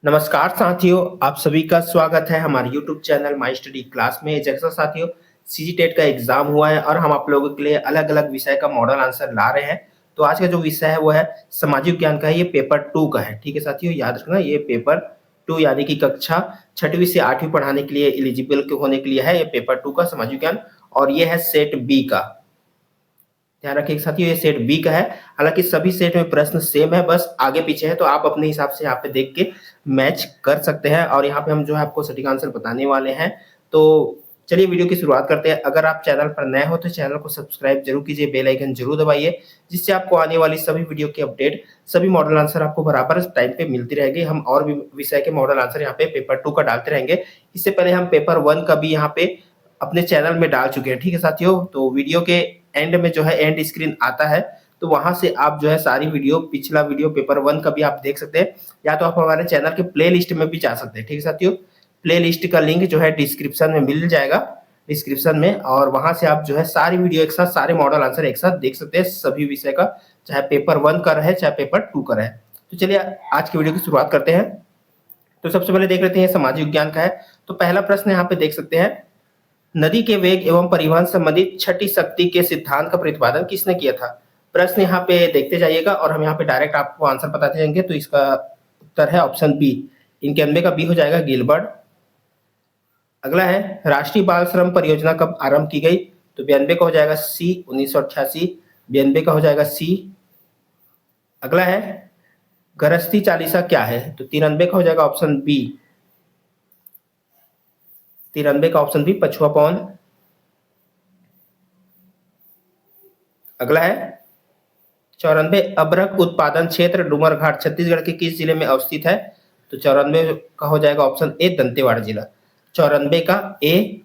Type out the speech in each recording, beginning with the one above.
नमस्कार साथियों, आप सभी का स्वागत है हमारे YouTube channel my study class में। जैसा साथियों सीजी टेट का एग्जाम हुआ है और हम आप लोगों के लिए अलग अलग विषय का मॉडल आंसर ला रहे हैं। तो आज का जो विषय है वो है सामाजिक विज्ञान का है, ये पेपर 2 का है। ठीक है साथियों, याद रखना ये पेपर 2 यानी कि कक्षा 6वीं से 8वीं पढ़ाने के लिए एलिजिबल होने के लिए है ये पेपर 2 का सामाजिक विज्ञान, और ये है सेट बी का। ध्यान रखिए साथियों, ये सेट बी का है। हालांकि सभी सेट में प्रश्न सेम है, बस आगे पीछे है, तो आप अपने हिसाब से यहाँ पे देख के मैच कर सकते हैं। और यहाँ पे हम जो है आपको सटीक आंसर बताने वाले हैं। तो चलिए वीडियो की शुरुआत करते हैं। अगर आप चैनल पर नए हो तो चैनल को सब्सक्राइब जरूर कीजिए, बेल आइकन जरूर दबाइए, जिससे आपको आने वाली सभी वीडियो की अपडेट, सभी मॉडल आंसर आपको बराबर टाइम पे मिलती रहेगी। हम और भी विषय के मॉडल आंसर यहाँ पे पेपर 2 का डालते रहेंगे। इससे पहले हम पेपर 1 का भी यहाँ पे अपने चैनल में डाल चुके हैं। ठीक है साथियों, तो वीडियो के एंड में जो है एंड स्क्रीन आता है, तो वहां से आप जो है सारी वीडियो, पिछला वीडियो पेपर 1 का भी आप देख सकते हैं, या तो आप हमारे चैनल के प्ले लिस्ट में भी जा सकते हैं। ठीक है साथियों, प्ले लिस्ट का लिंक जो है डिस्क्रिप्शन में मिल जाएगा, डिस्क्रिप्शन में, और वहां से आप जो है सारी वीडियो एक साथ, सारे मॉडल आंसर एक साथ देख सकते हैं सभी विषय का, चाहे पेपर 1 का रहे चाहे पेपर 2 का रहे। तो चलिए आज की वीडियो की शुरुआत करते हैं। तो सबसे पहले देख लेते हैं सामाजिक विज्ञान का है। तो पहला प्रश्न यहाँ पे देख सकते हैं, नदी के वेग एवं परिवहन संबंधित छठी शक्ति के सिद्धांत का प्रतिपादन किसने किया था। प्रश्न यहाँ पे देखते जाइएगा और हम यहाँ पे डायरेक्ट आपको आंसर बताते जाएंगे। तो इसका उत्तर है ऑप्शन बी, 91 का बी हो जाएगा, गिलबर्ट। अगला है, राष्ट्रीय बाल श्रम परियोजना कब आरंभ की गई। तो 92 का हो जाएगा सी, 1988। 92 का हो जाएगा सी। अगला है, गृहस्थी चालीसा क्या है। तो 93 का हो जाएगा ऑप्शन बी, 93 का ऑप्शन बी, पछुआ पवन। अगला है, 94 अभ्रक उत्पादन क्षेत्र डूमरघाट छत्तीसगढ़ के किस जिले में अवस्थित है। तो 94 का हो जाएगा ऑप्शन ए, दंतेवाड़ा जिला, 94 का ए।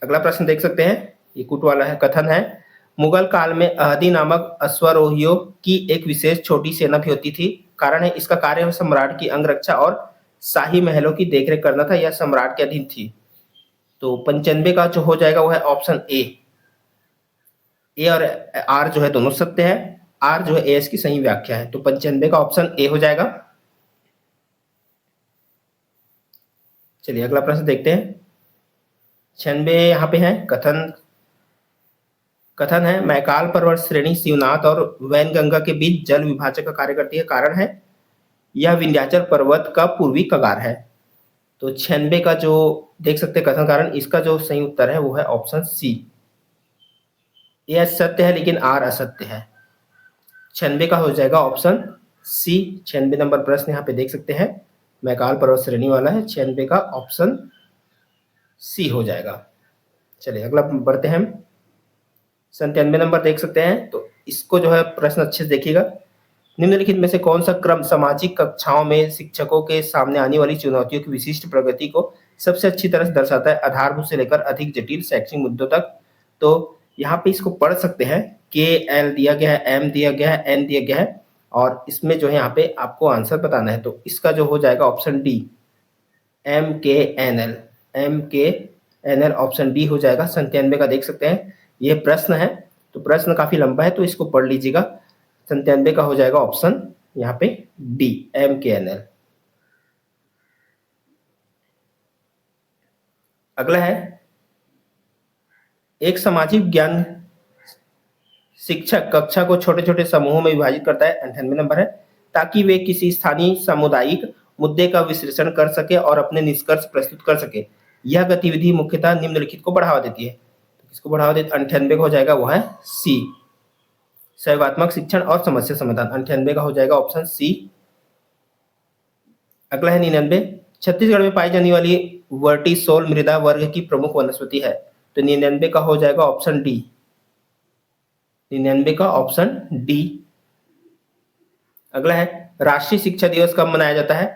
अगला प्रश्न देख सकते हैं, ये कुट वाला है। कथन है, मुगल काल में अहदी नामक अश्वरोहियों की एक विशेष छोटी सेना भी होती थी। कारण है, इसका कार्य सम्राट की अंगरक्षा और शाही महलों की देखरेख करना था, यह सम्राट के अधीन थी। तो 95 का जो हो जाएगा वो है ऑप्शन ए। ए और आर जो है दोनों सत्य है, आर जो है एस की सही व्याख्या है। तो 95 का ऑप्शन ए हो जाएगा। चलिए अगला प्रश्न देखते हैं। 96 यहाँ पे है। कथन है, मैकाल पर्वत श्रेणी शिवनाथ और वैनगंगा के बीच जल विभाजक का कार्य करती है। कारण है, यह विंध्याचल पर्वत का पूर्वी कगार है। तो 96 का जो देख सकते हैं कथन कारण, इसका जो सही उत्तर है वो है ऑप्शन सी। यह सत्य है लेकिन आर असत्य है। 96 का हो जाएगा ऑप्शन सी। 96 नंबर प्रश्न यहाँ पे देख सकते हैं, मैकाल पर्वत श्रेणी वाला है। 96 का ऑप्शन सी हो जाएगा। चलिए अगला बढ़ते हैं। 97 नंबर देख सकते हैं, तो इसको जो है प्रश्न अच्छे से देखिएगा। निम्नलिखित में से कौन सा क्रम सामाजिक कक्षाओं में शिक्षकों के सामने आने वाली चुनौतियों की विशिष्ट प्रगति को सबसे अच्छी तरह से दर्शाता है, आधारभूत से लेकर अधिक जटिल शैक्षिक मुद्दों तक। तो यहाँ पे इसको पढ़ सकते हैं, के एल दिया गया है, एम दिया गया है, एन दिया गया है, और इसमें जो है यहाँ पे आपको आंसर बताना है। तो इसका जो हो जाएगा ऑप्शन डी, एम के एन एल, एम के एन एल ऑप्शन डी हो जाएगा। 97 का देख सकते हैं, ये प्रश्न है, तो प्रश्न काफी लंबा है तो इसको पढ़ लीजिएगा। 97 का हो जाएगा ऑप्शन यहाँ पे डी, एम के एन एल। अगला है, एक सामाजिक विज्ञान शिक्षक कक्षा को छोटे छोटे समूहों में विभाजित करता है, 98 नंबर है, ताकि वे किसी स्थानीय सामुदायिक मुद्दे का विश्लेषण कर सके और अपने निष्कर्ष प्रस्तुत कर सके। यह गतिविधि मुख्यतः निम्नलिखित को बढ़ावा देती है। तो किसको बढ़ावा देती है, 98 का हो जाएगा वो है सी, सहयोगात्मक शिक्षण और समस्या समाधान। 98 का हो जाएगा ऑप्शन सी। अगला है 99, छत्तीसगढ़ में पाई जाने वाली वर्टिसोल मृदा वर्ग की प्रमुख वनस्पति है। तो 99 का हो जाएगा ऑप्शन डी, 99 का ऑप्शन डी। अगला है, राष्ट्रीय शिक्षा दिवस कब मनाया जाता है।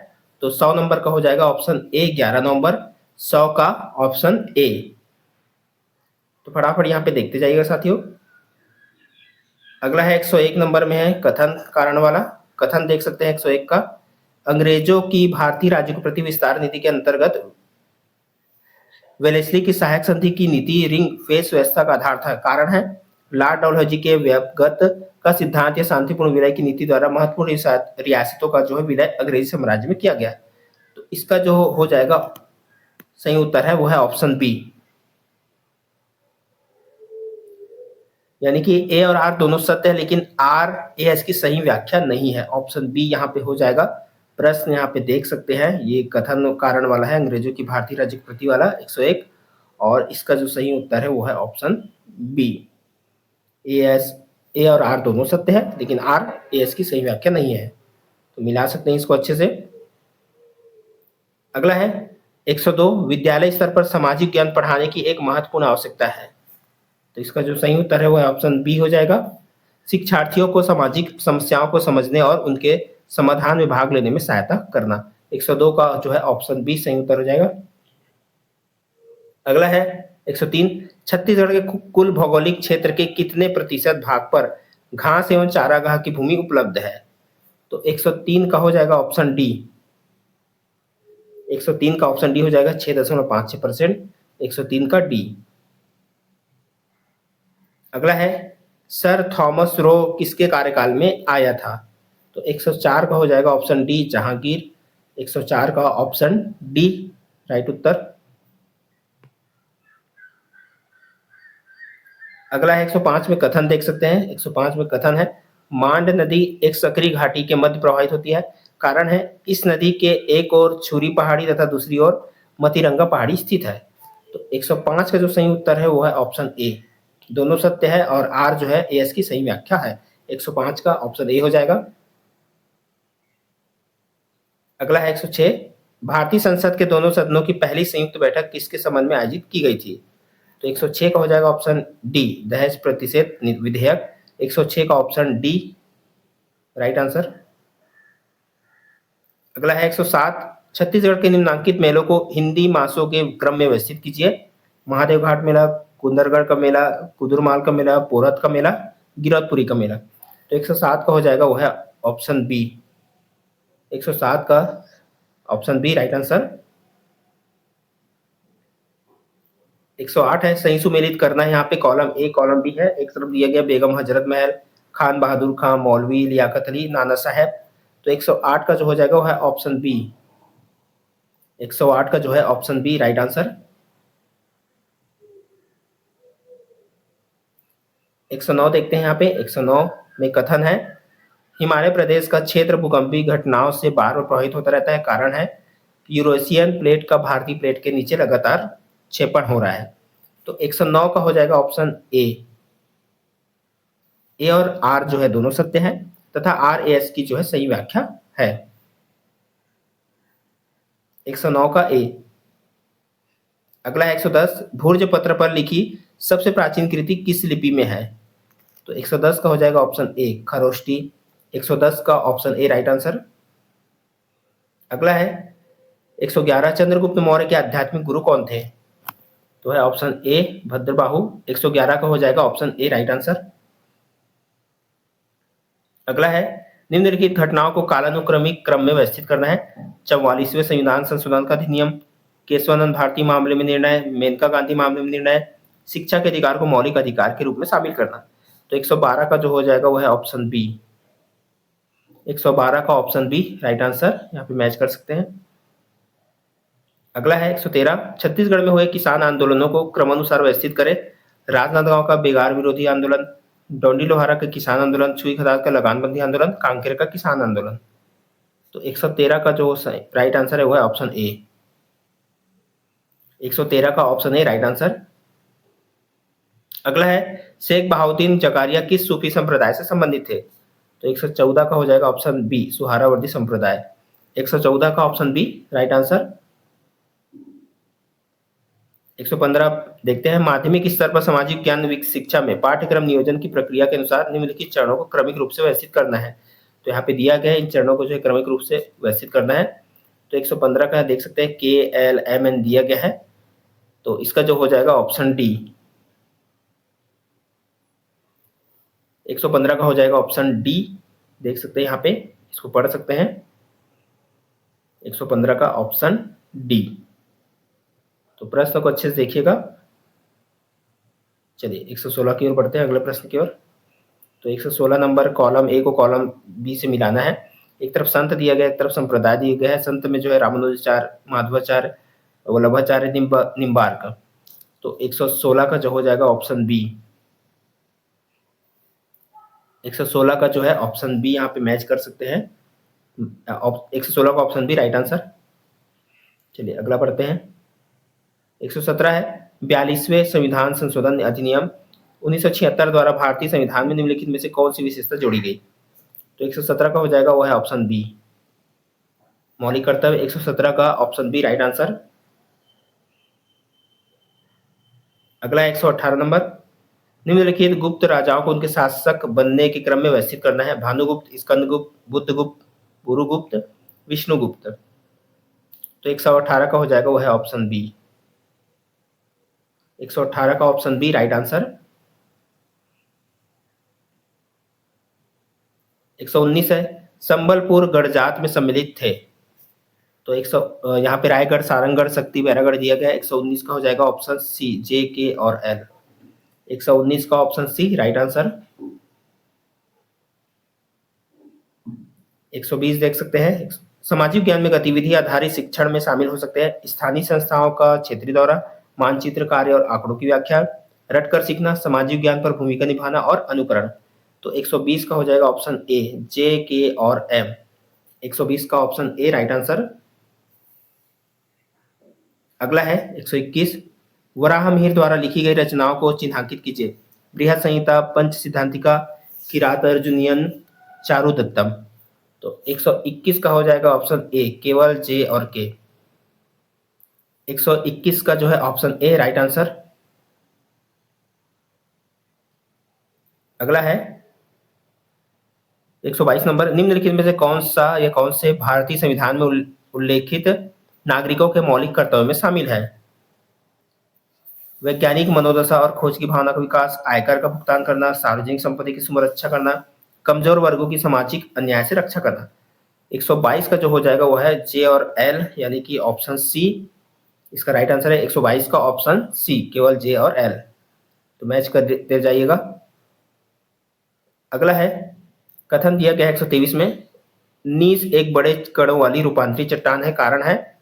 तो 100 नंबर का हो जाएगा ऑप्शन ए, 11 नवंबर, 100 का ऑप्शन ए। तो फटाफट यहाँ पे देखते जाइएगा साथियों। अगला है 101 नंबर में है, कथन कारण वाला। कथन देख सकते हैं 101 का, अंग्रेजों की भारतीय राज्य के प्रति विस्तार नीति के अंतर्गत वेलेस्ली की सहायक संधि की नीति रिंग फेस व्यवस्था का आधार था। कारण है, लॉर्ड के व्यवगत का सिद्धांत या शांतिपूर्ण विलय की नीति द्वारा महत्वपूर्ण रियासतों का जो है विलय अंग्रेजी साम्राज्य में किया गया। तो इसका जो हो जाएगा सही उत्तर है वो है ऑप्शन बी। यानी कि ए और आर दोनों सत्य है, लेकिन आर ए एस की सही व्याख्या नहीं है। ऑप्शन बी यहाँ पे हो जाएगा। प्रश्न यहाँ पे देख सकते हैं, ये कथन कारण वाला है, अंग्रेजों की भारतीय राज्य प्रति वाला 101, और इसका जो सही उत्तर है वो है ऑप्शन बी। ए और आर दोनों सत्य है, लेकिन आर ए एस की सही व्याख्या नहीं है। तो मिला सकते हैं इसको अच्छे से। अगला है 102, विद्यालय स्तर पर सामाजिक ज्ञान पढ़ाने की एक महत्वपूर्ण आवश्यकता है। तो इसका जो सही उत्तर है वो ऑप्शन बी हो जाएगा। शिक्षार्थियों को सामाजिक समस्याओं को समझने और उनके समाधान में भाग लेने में सहायता करना। 102 का जो है ऑप्शन बी सही उत्तर हो जाएगा। अगला है 103, छत्तीसगढ़ के कुल भौगोलिक क्षेत्र के कितने प्रतिशत भाग पर घास एवं चारागाह की भूमि उपलब्ध है। तो 103 का हो जाएगा ऑप्शन डी। 103 का ऑप्शन डी हो जाएगा 6.56%। 103 का डी। अगला है सर थॉमस रो किसके कार्यकाल में आया था। तो 104 का हो जाएगा ऑप्शन डी जहांगीर। 104 का ऑप्शन डी राइट उत्तर। अगला है 105 में कथन देख सकते हैं। 105 में कथन है, मांड नदी एक सकरी घाटी के मध्य प्रवाहित होती है। कारण है इस नदी के एक ओर छुरी पहाड़ी तथा दूसरी ओर मतिरंगा पहाड़ी स्थित है। तो 105 का जो सही उत्तर है वो है ऑप्शन ए। दोनों सत्य है और आर जो है एस की सही व्याख्या है। 105 का ऑप्शन ए हो जाएगा। अगला है 106, भारतीय संसद के दोनों सदनों की पहली संयुक्त बैठक किसके संबंध में आयोजित की गई थी। तो 106 का हो जाएगा ऑप्शन डी दहेज प्रतिषेध विधेयक। 106 का ऑप्शन डी राइट आंसर। अगला है 107, छत्तीसगढ़ के निम्नांकित मेलों को हिंदी मासों के क्रम में व्यवस्थित कीजिए। महादेव घाट मेला, कुंदरगढ़ का मेला, कुदुरमाल का मेला, पोरत का मेला, गिरौदपुरी का मेला। तो 107 का हो जाएगा वो है ऑप्शन बी। 107 का ऑप्शन बी राइट आंसर। 108 है, सही सुमेलित करना है। यहाँ पे कॉलम ए कॉलम बी है। एक तरफ दिया गया बेगम हजरत महल, खान बहादुर खान, मौलवी लियाकत अली, नाना साहब। तो 108 का जो हो जाएगा वो है ऑप्शन बी। 108 का जो है ऑप्शन बी राइट आंसर। 109 देखते हैं यहाँ पे। 109 में कथन है, हिमालय प्रदेश का क्षेत्र भूकंपीय घटनाओं से बार बार प्रभावित होता रहता है। कारण है यूरेशियन प्लेट का भारतीय प्लेट के नीचे लगातार क्षेपण हो रहा है। तो 109 का हो जाएगा ऑप्शन ए। ए और आर जो है दोनों सत्य है तथा आर एस की जो है सही व्याख्या है। 109 का ए। अगला है 110, भूर्ज पत्र पर लिखी सबसे प्राचीन कृति किस लिपि में है। तो 110 का हो जाएगा ऑप्शन ए खरोष्टी। 110 का ऑप्शन ए राइट आंसर। अगला है 111, चंद्रगुप्त मौर्य के आध्यात्मिक गुरु कौन थे। तो है ऑप्शन ए भद्रबाहु। 111 का हो जाएगा ऑप्शन ए राइट आंसर। अगला है निम्नलिखित घटनाओं को कालानुक्रमिक क्रम में व्यवस्थित करना है। 44वें संविधान संशोधन का अधिनियम, केशवानंद भारती मामले में निर्णय, मेनका गांधी मामले में निर्णय, शिक्षा के अधिकार को मौलिक अधिकार के रूप में शामिल करना। तो 112 का जो हो जाएगा वो है ऑप्शन बी। 112 का ऑप्शन बी राइट आंसर, यहाँ पे मैच कर सकते हैं। अगला है 113, छत्तीसगढ़ में हुए किसान आंदोलनों को क्रमानुसार व्यवस्थित करें। राजनांदगांव का बेगार विरोधी आंदोलन, डोंडी लोहारा का किसान आंदोलन, छुई खदार का लगानबंदी आंदोलन, कांकेर का किसान आंदोलन। तो 113 का जो राइट आंसर है वो है ऑप्शन ए। 113 का ऑप्शन ए राइट आंसर। अगला है शेख बहाउद्दीन जकारिया किस सूफी संप्रदाय से संबंधित थे। तो 114 का हो जाएगा ऑप्शन बी सुहारावर्दी संप्रदाय। 114 का ऑप्शन बी राइट आंसर। 115 देखते हैं, माध्यमिक स्तर पर सामाजिक ज्ञान शिक्षा में पाठ्यक्रम नियोजन की प्रक्रिया के अनुसार निम्नलिखित चरणों को क्रमिक रूप से व्यवस्थित करना है। तो यहाँ पे दिया गया है इन चरणों को जो है क्रमिक रूप से व्यवस्थित करना है। तो 115 का देख सकते हैं के एल एम एन दिया गया है। तो इसका जो हो जाएगा ऑप्शन डी। 115 का हो जाएगा ऑप्शन डी, देख सकते हैं यहाँ पे, इसको पढ़ सकते हैं। 115 का ऑप्शन डी। तो प्रश्न को अच्छे से देखिएगा। चलिए 116 की ओर बढ़ते हैं, अगले प्रश्न की ओर। तो 116 नंबर कॉलम ए को कॉलम बी से मिलाना है। एक तरफ संत दिया गया, एक तरफ संप्रदाय दिया गया है। संत में जो है रामानुजाचार्य, माधवाचार्य, वल्लभाचार्य, निम्बार्क। तो 116 का जो हो जाएगा ऑप्शन बी। 116 का जो है ऑप्शन बी यहाँ पे मैच कर सकते हैं। 116 का ऑप्शन बी राइट आंसर। चलिए अगला पढ़ते हैं। 117 है 42वें संविधान संशोधन अधिनियम 1976 द्वारा भारतीय संविधान में निम्नलिखित में से कौन सी विशेषता जोड़ी गई? तो 117 का हो जाएगा वो है ऑप्शन बी, मौलिक कर्तव्य। 117 का ऑप्शन बी राइट आंसर। अगला 118 नंबर, निम्नलिखित गुप्त राजाओं को उनके शासक बनने के क्रम में व्यवस्थित करना है। भानुगुप्त, स्कंदगुप्त, बुद्धगुप्त, पुरुगुप्त, विष्णुगुप्त। तो 118 का हो जाएगा वो है ऑप्शन बी। 118 का ऑप्शन बी राइट आंसर। 119 है संबलपुर गढ़जात में सम्मिलित थे। तो 100 यहाँ पे रायगढ़, सारंगगढ़, शक्ति, बैरागढ़ दिया गया है। 119 का हो जाएगा ऑप्शन सी, जे, के और एल। 119 का ऑप्शन सी राइट आंसर। 120 देख सकते हैं, सामाजिक ज्ञान में गतिविधि आधारित शिक्षण में शामिल हो सकते हैं स्थानीय संस्थाओं का क्षेत्रीय दौरा, मानचित्र, कार्य और आंकड़ों की व्याख्या, रटकर सीखना, सामाजिक ज्ञान पर भूमिका निभाना और अनुकरण। तो 120 का हो जाएगा ऑप्शन ए, जे, के और एम। 120 का ऑप्शन ए राइट आंसर। अगला है 121, वराहमिहिर द्वारा लिखी गई रचनाओं को चिन्हांकित कीजिए। बृहद संहिता, पंच सिद्धांतिका, किरात अर्जुनियन, चारुदत्तम। तो 121 का हो जाएगा ऑप्शन ए, केवल जे और के। 121 का जो है ऑप्शन ए राइट आंसर। अगला है 122 नंबर, निम्नलिखित में से कौन सा या कौन से भारतीय संविधान में उल्लेखित नागरिकों के मौलिक कर्तव्यों में शामिल है? वैज्ञानिक मनोदशा और खोज की भावना का विकास, आयकर का भुगतान करना, सार्वजनिक संपत्ति की सुरक्षा करना, कमजोर वर्गों की सामाजिक अन्याय से रक्षा करना। 122 का जो हो जाएगा वो है जे और एल, यानी कि ऑप्शन सी इसका राइट आंसर है। 122 का ऑप्शन सी, केवल जे और एल। तो मैच कर दे जाइएगा। अगला है, कथन दिया गया है 123 में, नीस एक बड़े कणों वाली रूपांतरित चट्टान है, कारण है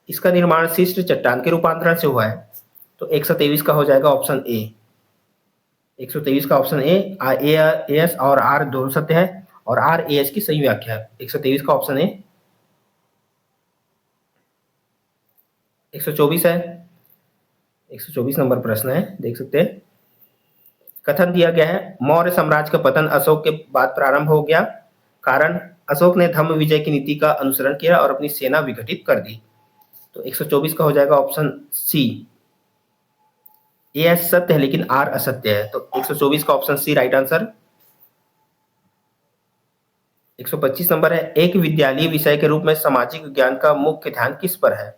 इसका निर्माण शिष्ट चट्टान के रूपांतरण से हुआ है। तो 123 का हो जाएगा ऑप्शन ए। 123 का ऑप्शन ए, एस और आर दोनों सत्य है और आर ए एस की सही व्याख्या है। 123 का ऑप्शन ए। 124 है, 124 नंबर प्रश्न है, देख सकते हैं। कथन दिया गया है, मौर्य साम्राज्य का पतन अशोक के बाद प्रारंभ हो गया, कारण अशोक ने धम्म विजय की नीति का अनुसरण किया और अपनी सेना विघटित कर दी। तो 124 का हो जाएगा ऑप्शन सी, ए सत्य है लेकिन आर असत्य है। तो 124 का option C right answer. 125 number है, एक विद्यालय विषय के रूप में सामाजिक विज्ञान का मुख्य ध्यान किस पर है?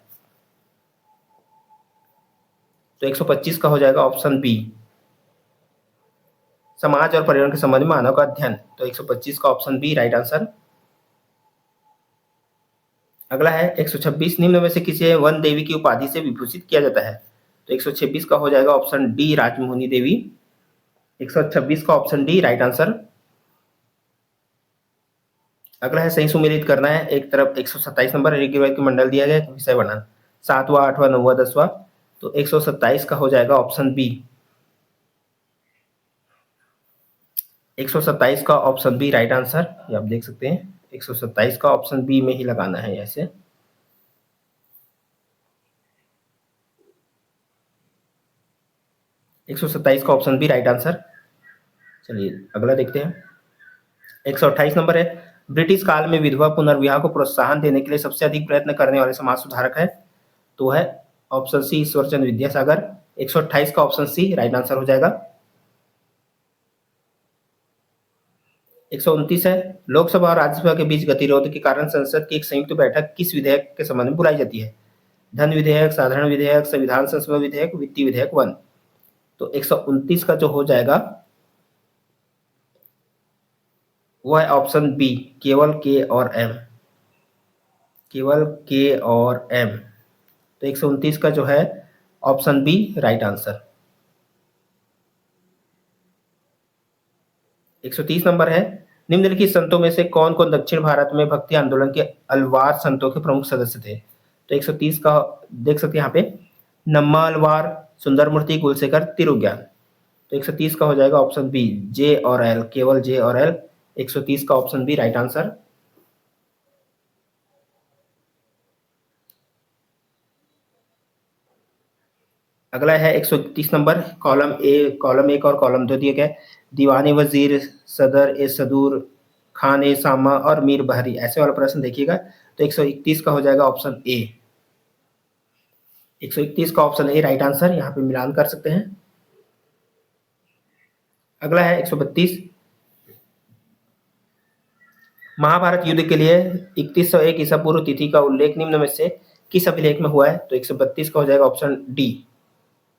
तो 125 का हो जाएगा ऑप्शन बी, समाज और पर्यावरण के संबंध में मानव का अध्ययन। तो 125 का ऑप्शन बी राइट आंसर। अगला है 126, निम्न में से किसे वन देवी की उपाधि से विभूषित किया जाता है? तो 126 का हो जाएगा ऑप्शन डी, राजमोहिनी देवी। 126 का ऑप्शन डी राइट आंसर। अगला है सही सुमेलित करना है। एक तरफ 127 नंबर ऋग्वेद के मंडल दिया गया है, विषय वर्णन 7वां, 8वां, 9वां, 10वां। तो 127 का हो जाएगा ऑप्शन बी। 127 का ऑप्शन बी राइट आंसर, ये आप देख सकते हैं। 127 का ऑप्शन बी में ही लगाना है ऐसे। एक 127 का ऑप्शन बी राइट आंसर। चलिए अगला देखते हैं। 128 नंबर है, ब्रिटिश काल में विधवा पुनर्विवाह को प्रोत्साहन देने के लिए सबसे अधिक प्रयत्न करने वाले समाज सुधारक है? तो है ऑप्शन सी, ईश्वरचंद्र विद्यासागर। 128 का ऑप्शन सी राइट आंसर हो जाएगा। 129 है, लोकसभा और राज्यसभा के बीच गतिरोध के कारण संसद की एक संयुक्त बैठक किस विधेयक के संबंध में बुलाई जाती है? धन विधेयक, साधारण विधेयक, संविधान संशोधन विधेयक, वित्तीय विधेयक 1। तो 129 का जो हो जाएगा वो है ऑप्शन बी, केवल के और एम। केवल के और एम। तो 129 का जो है option B right answer. 130 number है, निम्नलिखित संतों में से कौन-कौन दक्षिण भारत में भक्ति आंदोलन के अलवार संतों के प्रमुख सदस्य थे? तो 130 का देख सकते हैं यहाँ पे, नम्मालवार, सुंदरमूर्ति, कुलशेखर, तिरुज्ञान। तो 130 का हो जाएगा ऑप्शन बी, जे और एल, केवल जे और एल। 130 का ऑप्शन बी राइट आंसर। अगला है 131 नंबर, कॉलम एक और कॉलम दो दिए गए, दीवान वजीर, सदर ए सदूर, खान ए सामा और मीर बहरी, ऐसे वाला प्रश्न देखिएगा। तो 131 का हो जाएगा ऑप्शन ए। 131 का ऑप्शन ए राइट आंसर, यहाँ पे मिलान कर सकते हैं। अगला है 132, महाभारत युद्ध के लिए 3101 ईसा पूर्व तिथि का उल्लेख निम्न में से किस अभिलेख में हुआ है? तो 132 का हो जाएगा ऑप्शन डी,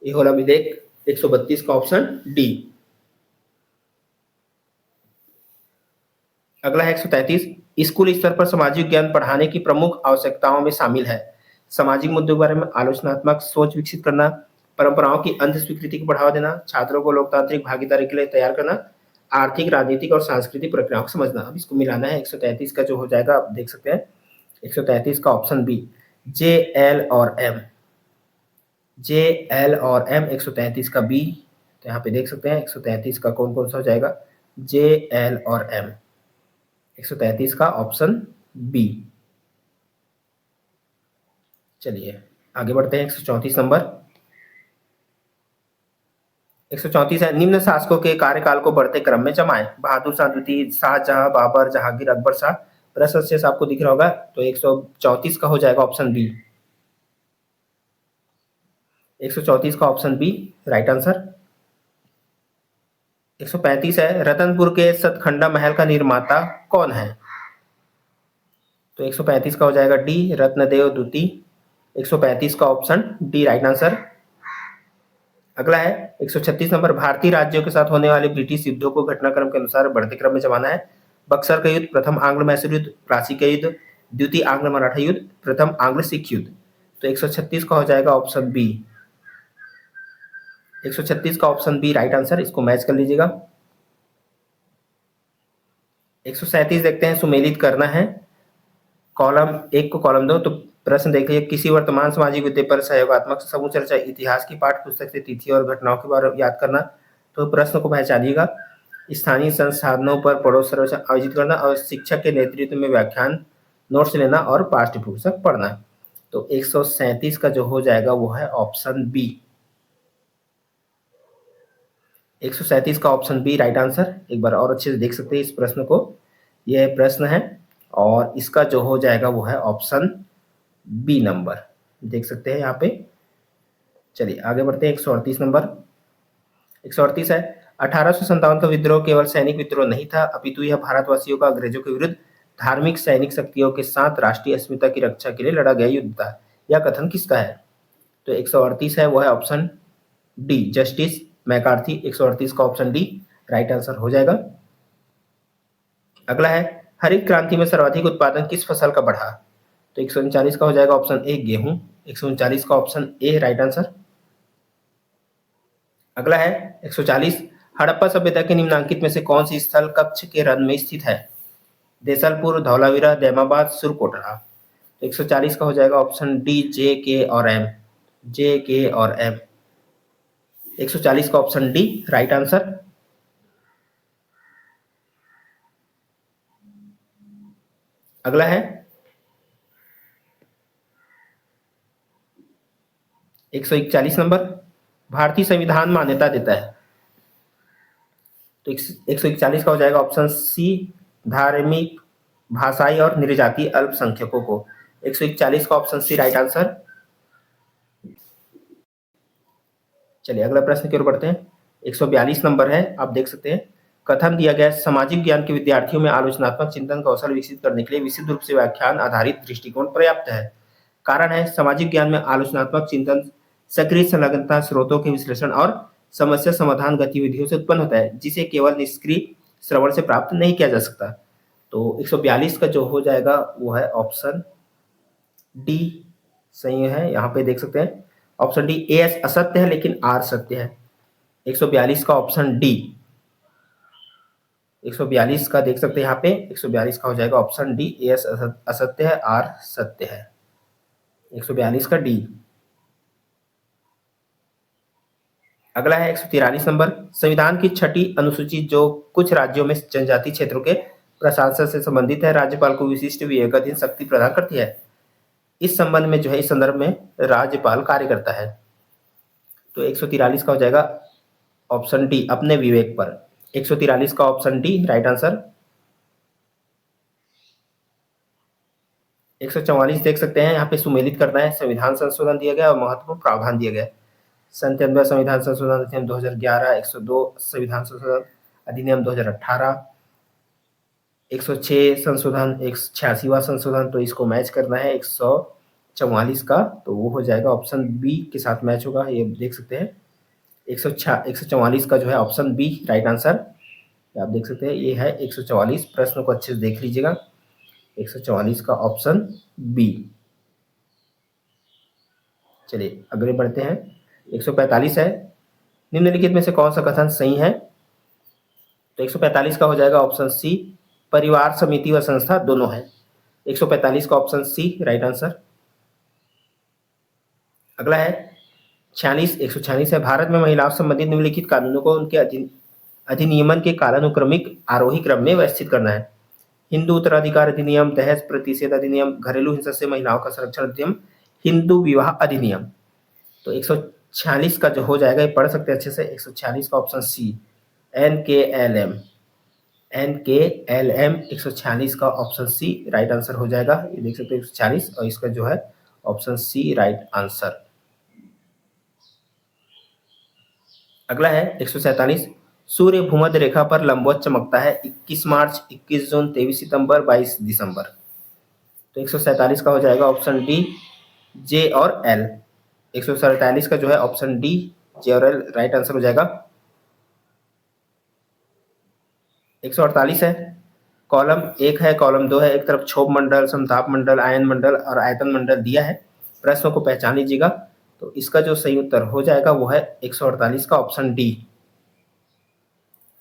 ये वाला अभिलेख 132 का ऑप्शन डी। अगला है 133, स्कूल स्तर पर सामाजिक ज्ञान पढ़ाने की प्रमुख आवश्यकताओं में शामिल है सामाजिक मुद्दों के बारे में आलोचनात्मक सोच विकसित करना, परंपराओं की अंध स्वीकृति को बढ़ावा देना, छात्रों को लोकतांत्रिक भागीदारी के लिए तैयार करना, आर्थिक, राजनीतिक और सांस्कृतिक प्रक्रियाओं को समझना। अब इसको मिलाना है। 133 का जो हो जाएगा आप देख सकते हैं, 133 का ऑप्शन बी, जे एल और एम, जे एल और एम, 133 का बी। तो यहाँ पे देख सकते हैं 133 का कौन कौन सा हो जाएगा, जे एल और एम, 133 का ऑप्शन बी। चलिए आगे बढ़ते हैं। 134 नंबर, 134 है, निम्न शासकों के कार्यकाल को बढ़ते क्रम में जमाएं, बहादुर शाह द्वितीय, शाहजहां, बाबर, जहांगीर, अकबर शाह। प्रश्न शेष आपको दिख रहा होगा। तो 134 का हो जाएगा ऑप्शन बी, 134 का ऑप्शन बी राइट आंसर। 135 है, रतनपुर के सतखंडा महल का निर्माता कौन है? तो 135 का हो जाएगा डी, रत्नदेव द्वितीय। 135 का ऑप्शन डी राइट आंसर। अगला है 136 नंबर, भारतीय राज्यों के साथ होने वाले ब्रिटिश युद्धों को घटनाक्रम के अनुसार बढ़ते क्रम में जमाना है, बक्सर का युद्ध, प्रथम आंग्ल मैसूर युद्ध, प्लासी का युद्ध, द्वितीय आंग्ल मराठा युद्ध, प्रथम आंग्ल सिख युद्ध। तो 136 का हो जाएगा ऑप्शन बी, 136 का ऑप्शन बी राइट आंसर, इसको मैच कर लीजिएगा। 137 देखते हैं, सुमेलित करना है, कॉलम एक को कॉलम दो। तो प्रश्न देखिए, किसी वर्तमान सामाजिक मुद्दे पर सहयोगात्मक समूह चर्चा, इतिहास की पाठ्य पुस्तक से तिथि और घटनाओं के बारे में याद करना। तो प्रश्न को पहचानिएगा, स्थानीय संसाधनों पर पड़ोस सर्वेक्षण आयोजित करना और शिक्षक के नेतृत्व में व्याख्यान नोट्स लेना और पाठ्य पुस्तक पढ़ना। तो 137 का जो हो जाएगा वो है ऑप्शन बी, 137 का ऑप्शन बी राइट आंसर। एक बार और अच्छे से देख सकते हैं इस प्रश्न को, यह प्रश्न है और इसका जो हो जाएगा वो है ऑप्शन बी नंबर, देख सकते हैं यहाँ पे। चलिए आगे बढ़ते हैं। 138 नंबर, 138 है, 1857 का विद्रोह केवल सैनिक विद्रोह नहीं था, अपितु यह भारतवासियों का अंग्रेजों के विरुद्ध धार्मिक सैनिक शक्तियों के साथ राष्ट्रीय अस्मिता की रक्षा के लिए लड़ा गया युद्ध था। यह कथन किसका है? तो 138 है वो है ऑप्शन डी, जस्टिस मैकार्थी। 138 का ऑप्शन डी राइट आंसर हो जाएगा। अगला है, हरित क्रांति में सर्वाधिक उत्पादन किस फसल का बढ़ा? तो 139 का हो जाएगा ऑप्शन ए, गेहूं। 139 का ऑप्शन ए राइट आंसर। अगला है 140, हड़प्पा सभ्यता के निम्नांकित में से कौन सी स्थल कच्छ के रन में स्थित है? देसलपुर, धौलावीरा, दैमाबाद, सुरकोटरा। तो 140 का हो जाएगा ऑप्शन डी, जे के और एम, जे के और एम। 140 का ऑप्शन डी राइट आंसर। अगला है 141 नंबर, भारतीय संविधान मान्यता देता है। तो 141 का हो जाएगा ऑप्शन सी, धार्मिक, भाषाई और निर्जातीय अल्पसंख्यकों को। 141 का ऑप्शन सी राइट आंसर। चलिए अगला प्रश्न की ओर बढ़ते हैं। 142 नंबर है, आप देख सकते हैं, कथन दिया गया, सामाजिक ज्ञान के विद्यार्थियों में आलोचनात्मक चिंतन कौशल विकसित करने के लिए विशुद्ध रूप से व्याख्यान आधारित दृष्टिकोण पर्याप्त है। कारण है, सामाजिक ज्ञान में आलोचनात्मक चिंतन सक्रिय संलग्नता, स्रोतों के विश्लेषण और समस्या समाधान गतिविधियों से उत्पन्न होता है, जिसे केवल निष्क्रिय श्रवण से प्राप्त नहीं किया जा सकता। तो 142 का जो हो जाएगा वो है ऑप्शन डी सही है। यहाँ पे देख सकते हैं ऑप्शन डी, ए असत्य है लेकिन आर सत्य है। 142 का ऑप्शन डी 142 का देख सकते हैं यहाँ पे, 142 का हो जाएगा ऑप्शन डी, ए असत्य है, आर सत्य है। 142 का डी। अगला है 143 नंबर, संविधान की छठी अनुसूची जो कुछ राज्यों में जनजातीय क्षेत्रों के प्रशासन से संबंधित है, राज्यपाल को विशिष्ट विवेकाधीन शक्ति प्रदान करती है। इस संबंध में जो है, इस संदर्भ में राज्यपाल कार्य करता है। तो 143 का हो जाएगा ऑप्शन डी, अपने विवेक पर। 143 का ऑप्शन डी राइट आंसर। 144 देख सकते हैं, यहाँ पे सुमेलित करना है, संविधान संशोधन दिया गया और महत्वपूर्ण प्रावधान दिया गया। 97 संविधान संशोधन अधिनियम 2011, 102 संविधान संशोधन अधिनियम 2018, 106 संशोधन, 186वां संशोधन, तो इसको मैच करना है 144 का, तो वो हो जाएगा ऑप्शन बी के साथ मैच होगा, ये देख सकते हैं। 144 का जो है ऑप्शन बी राइट आंसर, आप देख सकते हैं ये है 144। प्रश्न को अच्छे से देख लीजिएगा, 144 का ऑप्शन बी। चलिए अगले बढ़ते हैं। 145 है, निम्नलिखित में से कौन सा कथन सही है? तो 145 का हो जाएगा ऑप्शन सी, परिवार समिति व संस्था दोनों है। 145 का ऑप्शन सी राइट आंसर। अगला है 146 है, भारत में महिलाओं से संबंधित निम्नलिखित कानूनों को उनके अधिनियमन के कालानुक्रमिक आरोही क्रम में व्यवस्थित करना है। हिंदू उत्तराधिकार अधिनियम, दहेज प्रतिषेध अधिनियम, घरेलू हिंसा से महिलाओं का संरक्षण अधिनियम, हिंदू विवाह अधिनियम। तो 146 का जो हो जाएगा, ये पढ़ सकते हैं अच्छे से, 146 का ऑप्शन सी, NKLM 146 का ऑप्शन सी राइट आंसर हो जाएगा। ये देख सकते हैं 146, और इसका जो है ऑप्शन सी राइट आंसर। अगला है 147, सूर्य भूमध्य रेखा पर लंबवत चमकता है 21 मार्च, 21 जून, 23 सितंबर, 22 दिसंबर। तो 147 का हो जाएगा ऑप्शन डी, जे और एल। 147 का जो है ऑप्शन डी, जे और एल राइट आंसर हो जाएगा। 148 है, कॉलम 1 है, कॉलम 2 है, एक तरफ क्षोभ मंडल, समताप मंडल, आयन मंडल और आयतन मंडल दिया है, प्रश्नों को पहचान लीजिएगा। तो इसका जो सही उत्तर हो जाएगा वो है 148 का ऑप्शन डी।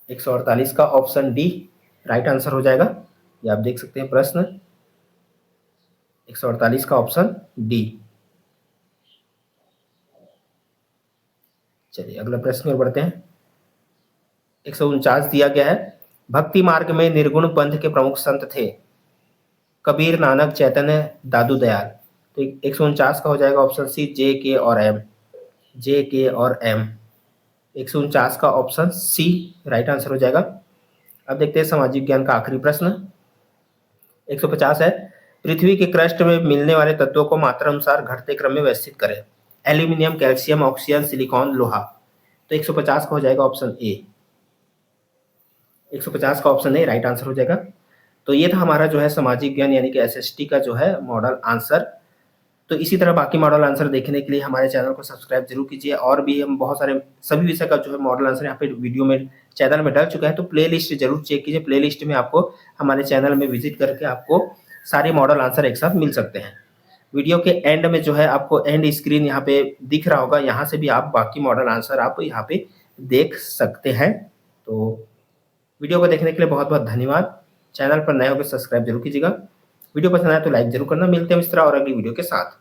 148 का ऑप्शन डी राइट आंसर हो जाएगा, ये आप देख सकते हैं प्रश्न, 148 का ऑप्शन डी। चलिए अगला प्रश्न में बढ़ते हैं। 149 दिया गया है, भक्ति मार्ग में निर्गुण पंथ के प्रमुख संत थे कबीर, नानक, चैतन्य, दादू दयाल। तो 149 का हो जाएगा ऑप्शन सी, जे के और एम। जे के और एम, 149 का ऑप्शन सी राइट आंसर हो जाएगा। अब देखते हैं सामाजिक ज्ञान का आखिरी प्रश्न। 150 है, पृथ्वी के क्रस्ट में मिलने वाले तत्वों को मात्रा अनुसार घटते क्रम में व्यवस्थित करें। एल्यूमिनियम, कैल्शियम, ऑक्सीजन, सिलिकॉन, लोहा। तो 150 का हो जाएगा ऑप्शन ए। 150 का ऑप्शन ए राइट आंसर हो जाएगा। तो ये था हमारा जो है सामाजिक ज्ञान यानी कि SST का जो है मॉडल आंसर। तो इसी तरह बाकी मॉडल आंसर देखने के लिए हमारे चैनल को सब्सक्राइब जरूर कीजिए, और भी हम बहुत सारे सभी विषय का जो है मॉडल आंसर यहाँ पे वीडियो में चैनल में डल चुका है, तो प्लेलिस्ट जरूर चेक कीजिए। प्लेलिस्ट में आपको हमारे चैनल में विजिट करके आपको सारे मॉडल आंसर एक साथ मिल सकते हैं। वीडियो के एंड में जो है आपको एंड स्क्रीन यहाँ पे दिख रहा होगा, यहाँ से भी आप बाकी मॉडल आंसर आप यहाँ पे देख सकते हैं। तो वीडियो को देखने के लिए बहुत बहुत धन्यवाद। चैनल पर नए होकर सब्सक्राइब जरूर कीजिएगा। वीडियो पसंद आए तो लाइक जरूर करना। मिलते हैं इस तरह और अगली वीडियो के साथ।